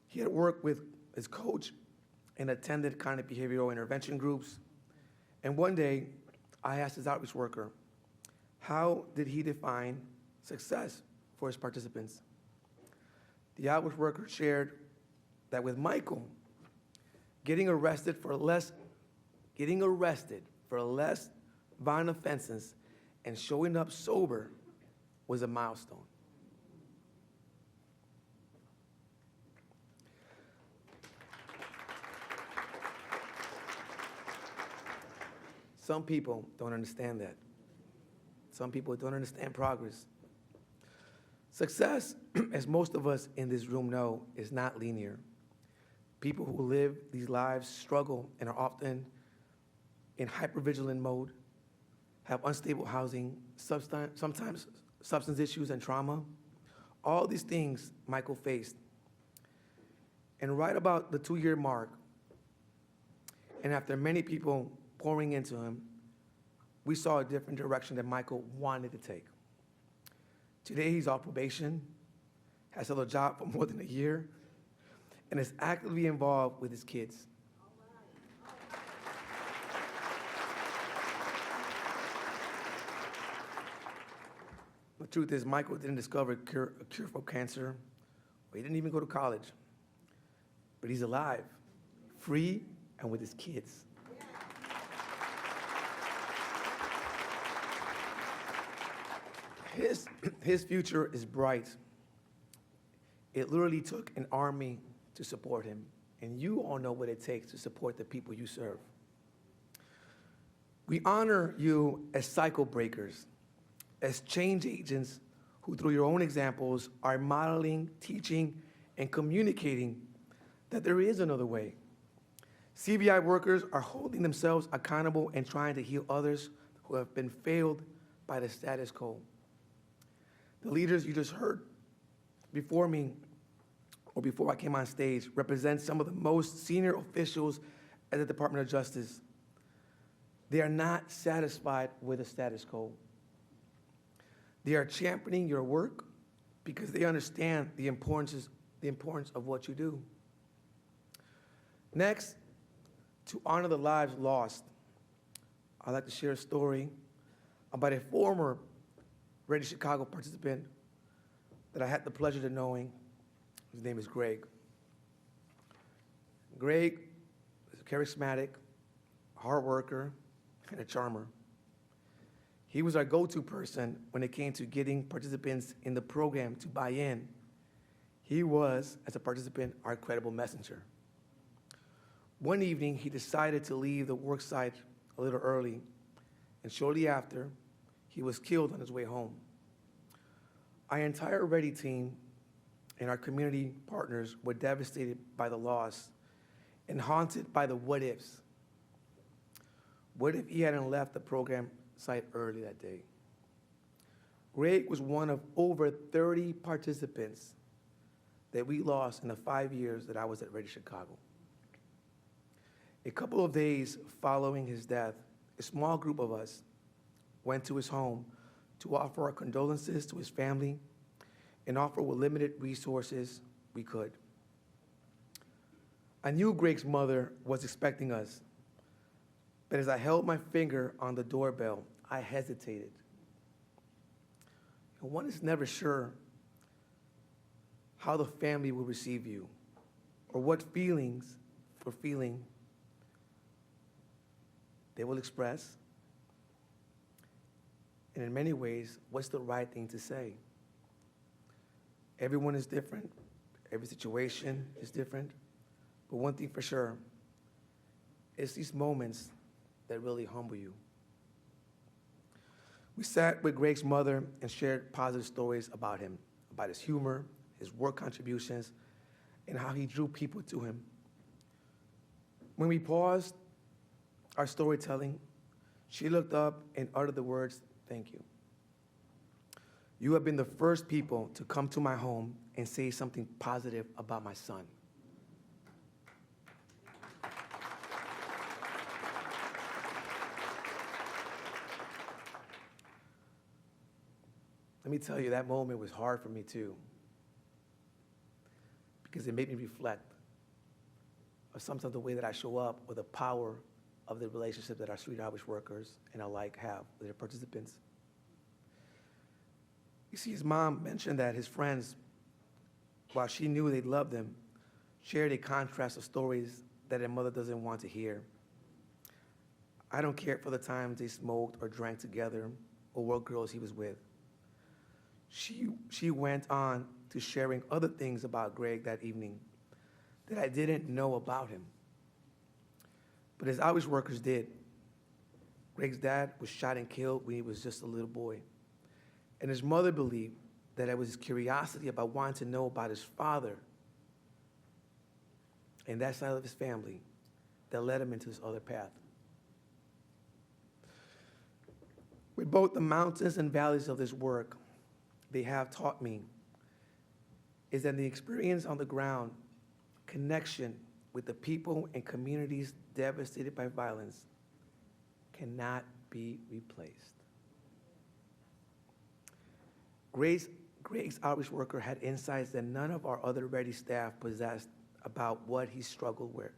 He had worked with his coach and attended cognitive behavioral intervention groups. And one day, I asked his outreach worker, how did he define success for his participants? The outreach worker shared that with Michael, getting arrested for less violent offenses and showing up sober was a milestone. Some people don't understand that. Some people don't understand progress. Success, as most of us in this room know, is not linear. People who live these lives struggle and are often in hypervigilant mode, have unstable housing, sometimes substance issues and trauma. All these things Michael faced. And right about the 2-year mark, and after many people pouring into him, we saw a different direction that Michael wanted to take. Today, he's off probation, has held a job for more than a year, and is actively involved with his kids. The truth is, Michael didn't discover a cure for cancer, or he didn't even go to college. But he's alive, free, and with his kids. His future is bright. It literally took an army to support him, and you all know what it takes to support the people you serve. We honor you as cycle breakers, as change agents who, through your own examples, are modeling, teaching, and communicating that there is another way. CVI workers are holding themselves accountable and trying to heal others who have been failed by the status quo. The leaders you just heard before me, or before I came on stage, represent some of the most senior officials at the Department of Justice. They are not satisfied with the status quo. They are championing your work because they understand the importance of what you do. Next, to honor the lives lost, I'd like to share a story about a former Ready Chicago participant that I had the pleasure of knowing. His name is Greg. Greg is a charismatic, hard worker, and a charmer. He was our go-to person when it came to getting participants in the program to buy in. He was, as a participant, our credible messenger. One evening, he decided to leave the work site a little early, and shortly after, he was killed on his way home. Our entire Ready team and our community partners were devastated by the loss and haunted by the what-ifs. What if he hadn't left the program site early that day? Greg was one of over 30 participants that we lost in the 5 years that I was at Ready Chicago. A couple of days following his death, a small group of us went to his home to offer our condolences to his family and offer what limited resources we could. I knew Greg's mother was expecting us, but as I held my finger on the doorbell, I hesitated. And one is never sure how the family will receive you or what feelings or feeling they will express. And in many ways, what's the right thing to say? Everyone is different. Every situation is different. But one thing for sure, it's these moments that really humble you. We sat with Greg's mother and shared positive stories about him, about his humor, his work contributions, and how he drew people to him. When we paused our storytelling, she looked up and uttered the words, "Thank you. You have been the first people to come to my home and say something positive about my son." Let me tell you, that moment was hard for me too, because it made me reflect of sometimes the way that I show up or the power of the relationship that our street outreach workers and alike have with their participants. You see, his mom mentioned that his friends, while she knew they loved him, shared a contrast of stories that a mother doesn't want to hear. I don't care for the times they smoked or drank together or what girls he was with. She went on to sharing other things about Greg that evening that I didn't know about him. But as outreach workers did, Greg's dad was shot and killed when he was just a little boy. And his mother believed that it was his curiosity about wanting to know about his father and that side of his family that led him into this other path. With both the mountains and valleys of this work, they have taught me is that the experience on the ground, connection with the people and communities devastated by violence cannot be replaced. Grace's outreach worker had insights that none of our other Ready staff possessed about what we struggled,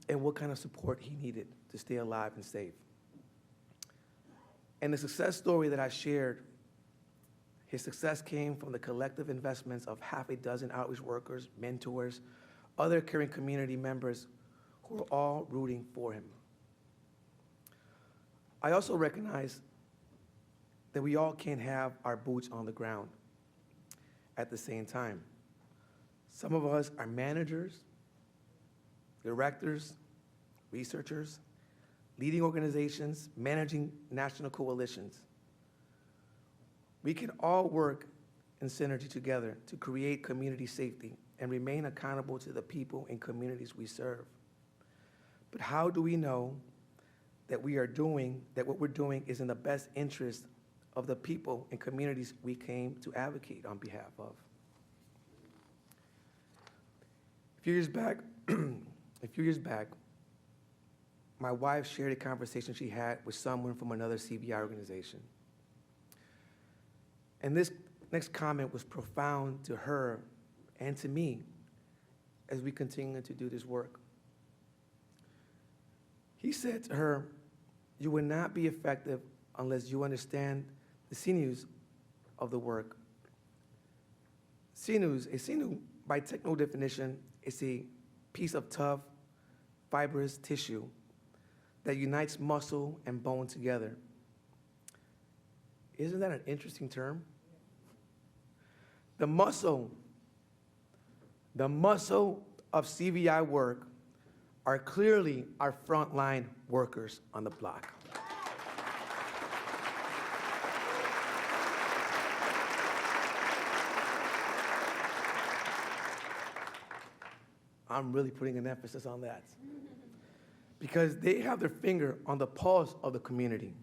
and what kind of support he needed to stay alive and safe. And the success story that I shared, his success came from the collective investments of half a dozen outreach workers, mentors, other caring community members who are all rooting for him. I also recognize that we all can't have our boots on the ground at the same time. Some of us are managers, directors, researchers, leading organizations, managing national coalitions. We can all work in synergy together to create community safety and remain accountable to the people and communities we serve. But how do we know that what we're doing is in the best interest of the people and communities we came to advocate on behalf of? A few years back, my wife shared a conversation she had with someone from another CVI organization. And this next comment was profound to her and to me as we continue to do this work. He said to her, "You will not be effective unless you understand the sinews of the work." Sinews, a sinew, by technical definition, is a piece of tough, fibrous tissue that unites muscle and bone together. Isn't that an interesting term? The muscle of CVI work are clearly our frontline workers on the block. I'm really putting an emphasis on that. Because they have their finger on the pulse of the community.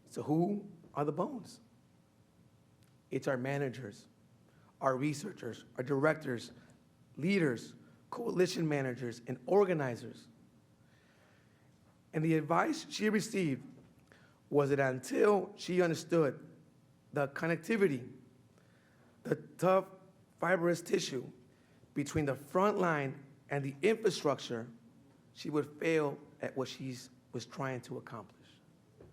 So who are the bones? It's our managers, our researchers, our directors, leaders, coalition managers, and organizers. And the advice she received was that until she understood the connectivity, the tough, fibrous tissue between the front line and the infrastructure, she would fail at what she was trying to accomplish. I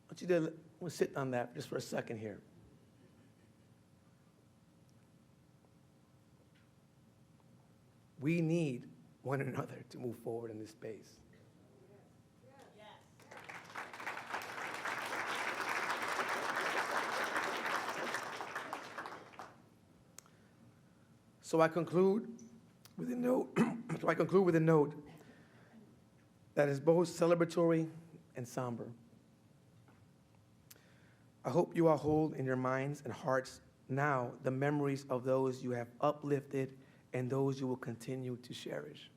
want you to sit on that just for a second here. We need one another to move forward in this space. So I conclude with a note. That is both celebratory and somber. I hope you all hold in your minds and hearts now the memories of those you have uplifted and those you will continue to cherish.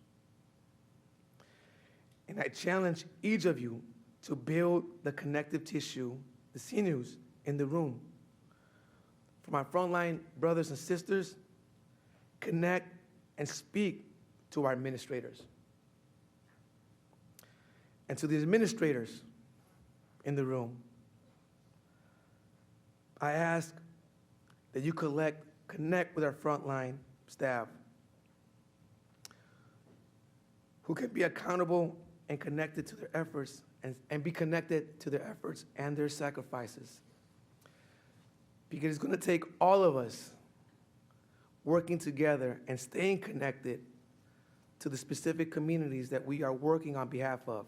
And I challenge each of you to build the connective tissue, the sinews in the room. For my frontline brothers and sisters, connect and speak to our administrators. And to the administrators in the room, I ask that you connect with our frontline staff who can be accountable and connected to their efforts and be connected to their efforts and their sacrifices. Because it's going to take all of us working together and staying connected to the specific communities that we are working on behalf of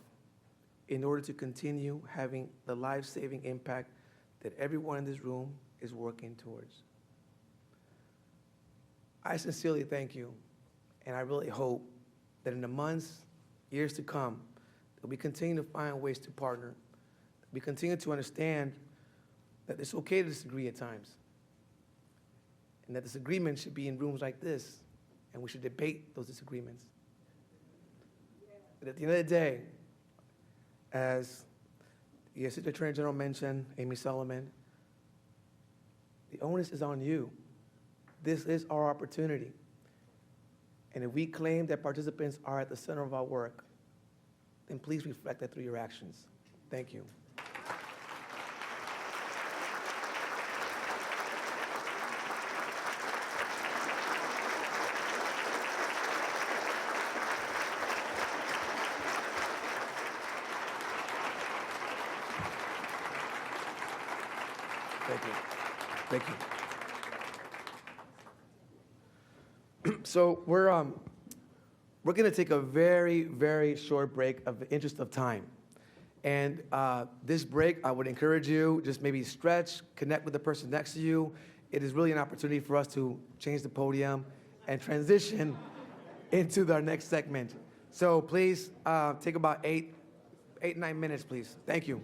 in order to continue having the life-saving impact that everyone in this room is working towards. I sincerely thank you, and I really hope that in the months, years to come, that we continue to find ways to partner, that we continue to understand that it's okay to disagree at times, and that disagreement should be in rooms like this, and we should debate those disagreements. And at the end of the day, as the Assistant Attorney General mentioned, Amy Solomon, the onus is on you. This is our opportunity. And if we claim that participants are at the center of our work, then please reflect that through your actions. Thank you. Thank you. Thank you. So we're going to take a very, very short break of the interest of time. And this break, I would encourage you, just maybe stretch, connect with the person next to you. It is really an opportunity for us to change the podium and transition into our next segment. So please take about 8, 9 minutes, please. Thank you.